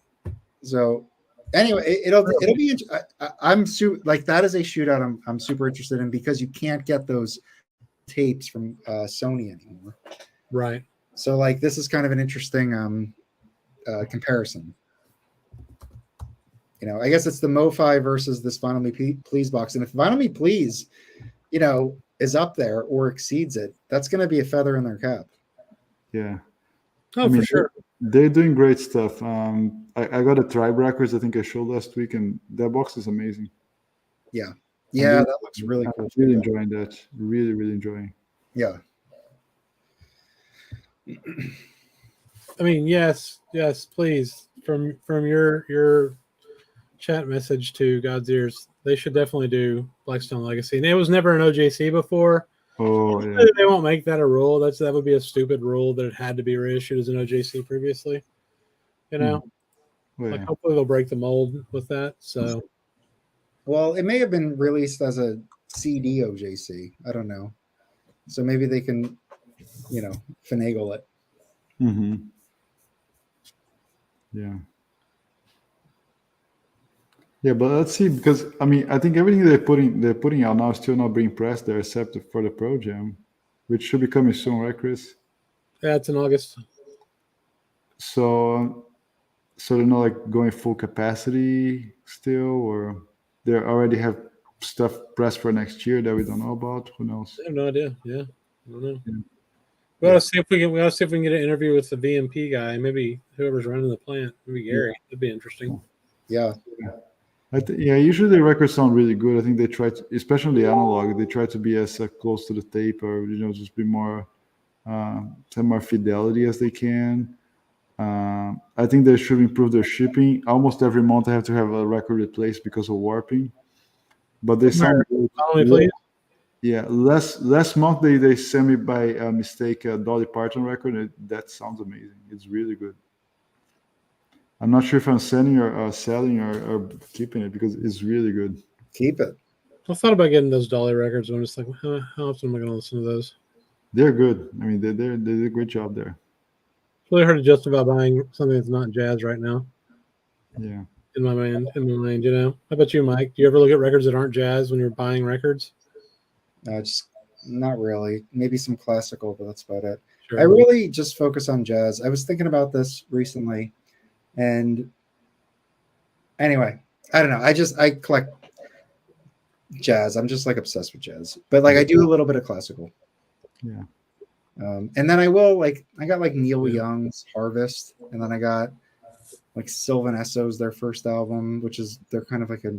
So anyway, it'll be. I'm like that is a shootout. I'm super interested in because you can't get those tapes from Sony anymore. Right. So like this is kind of an interesting comparison. I guess it's the MoFi versus this Vinyl Me Please box, and if Vinyl Me Please, is up there or exceeds it, that's going to be a feather in their cap. Yeah. Oh, for sure. They're doing great stuff. I got a Tribe Records, I think I showed last week, and that box is amazing. Yeah. Yeah, that looks really cool. I'm really enjoying that. Really, really enjoying. Yeah. I mean, yes, please. From your chat message to God's ears, they should definitely do Blackstone Legacy. And it was never an OJC before. Oh, yeah. They won't make that a rule. That would be a stupid rule that it had to be reissued as an OJC previously. Hopefully they'll break the mold with that. So, well, it may have been released as a CD OJC. I don't know. So maybe they can, finagle it. Mm-hmm. Yeah. Yeah, but let's see, because I mean, I think everything they're putting out now is still not being pressed there, except for the Pro Jam, which should be coming soon, right, Chris? Yeah, it's in August. So they're not like going full capacity still, or they already have stuff pressed for next year that we don't know about. Who knows? I have no idea. Yeah, I don't know. Yeah. We gotta see if we can get an interview with the VMP guy. Maybe whoever's running the plant. Maybe Gary. That'd be interesting. Yeah. Usually the records sound really good. I think they try to, especially the analog, they try to be as close to the tape, or just be more, have more fidelity as they can. I think they should improve their shipping. Almost every month I have to have a record replaced because of warping. But they sound good. Yeah, last month they sent me by mistake a Dolly Parton record. That sounds amazing. It's really good. I'm not sure if I'm selling or keeping it because it's really good. Keep it. I thought about getting those Dolly records. I'm just like, how often am I going to listen to those? They're good. I mean, they did a great job there. It's really hard to justify buying something that's not jazz right now. Yeah. In my mind, How about you, Mike? Do you ever look at records that aren't jazz when you're buying records? Just not really. Maybe some classical, but that's about it. Sure. I really just focus on jazz. I was thinking about this recently. And anyway, I don't know. I collect jazz. I'm just like obsessed with jazz, but like I do a little bit of classical. Yeah. And then I got like Neil Young's Harvest, and then I got like Sylvan Esso's their first album, which is they're kind of like I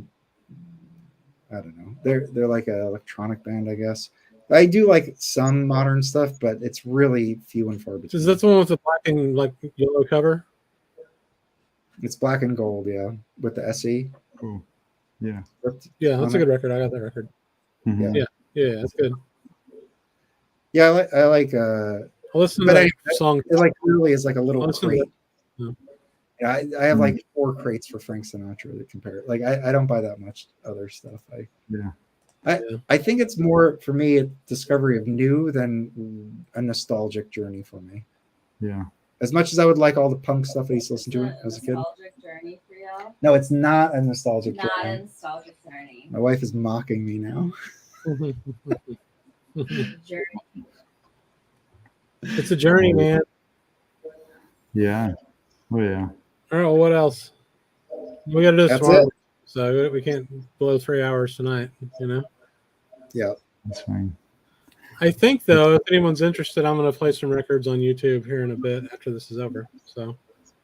don't know. They're like an electronic band, I guess. I do like some modern stuff, but it's really few and far between. Is that the one with the black and like yellow cover? It's black and gold, yeah, with the SE. Cool. Yeah. Yeah, that's a good record. I got that record. Mm-hmm. Yeah, that's good. Yeah, I like. I'll listen to that song. It like really is like a little crate. Yeah. Yeah, I have like 4 crates for Frank Sinatra to compare. Like I don't buy that much other stuff. I think it's more for me a discovery of new than a nostalgic journey for me. Yeah. As much as I would like all the punk stuff I used to listen to as a kid. Nostalgic journey for y'all? No, it's not a nostalgic journey. Not a nostalgic journey. My wife is mocking me now. Journey. It's a journey, man. Yeah. Oh yeah. All right. Well, what else? We got to do this That's tomorrow, it. so we can't blow 3 hours tonight. Yeah. That's fine. I think though, if anyone's interested, I'm going to play some records on YouTube here in a bit after this is over. So,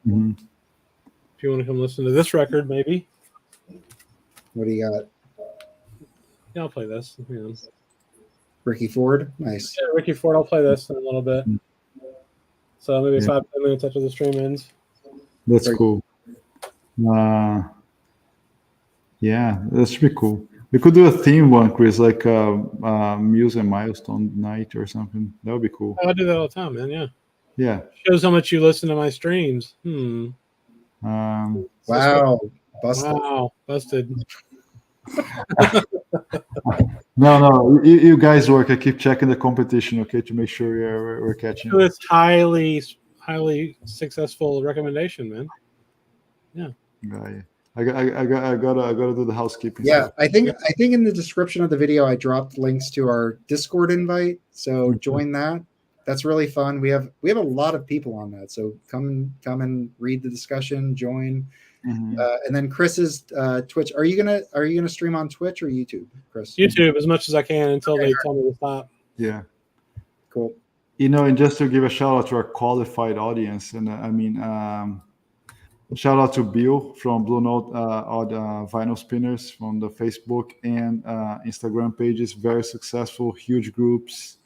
if you want to come listen to this record, maybe. What do you got? Yeah, I'll play this. Yeah. Ricky Ford, nice. Yeah, Ricky Ford. I'll play this in a little bit. So maybe Yeah. 5-10 minutes after the stream ends. That's cool. Yeah, that should be cool. We could do a theme one, Chris, like Muse and Milestone night or something. That would be cool. I do that all the time, man. Yeah. Yeah. Shows how much you listen to my streams. Wow, busted. Wow, busted. No, you guys work. I keep checking the competition, okay, to make sure we're catching up. It's highly successful recommendation, man. Yeah. I gotta do the housekeeping. Yeah, stuff. I think in the description of the video I dropped links to our Discord invite. So join that. That's really fun. We have a lot of people on that. So come and read the discussion, join. Mm-hmm. And then Chris's Twitch. Are you gonna stream on Twitch or YouTube, Chris? YouTube as much as I can until they tell me to stop. Yeah. Cool. And just to give a shout out to our qualified audience, and shout out to Bill from Blue Note Vinyl Spinners from the Facebook and Instagram pages. Very successful, huge groups.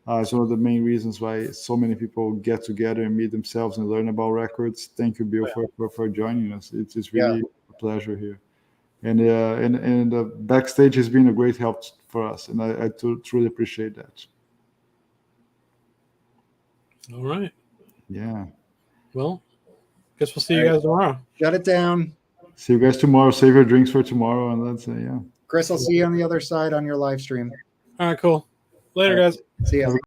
It's one of the main reasons why so many people get together and meet themselves and learn about records. Thank you, Bill, for joining us. It's really a pleasure here. And the backstage has been a great help for us, and I truly appreciate that. All right. Yeah. Well, guess we'll see you guys tomorrow. Shut it down. See you guys tomorrow. Save your drinks for tomorrow, and let's Chris, I'll see you on the other side on your live stream. All right, cool. Later, guys. See ya.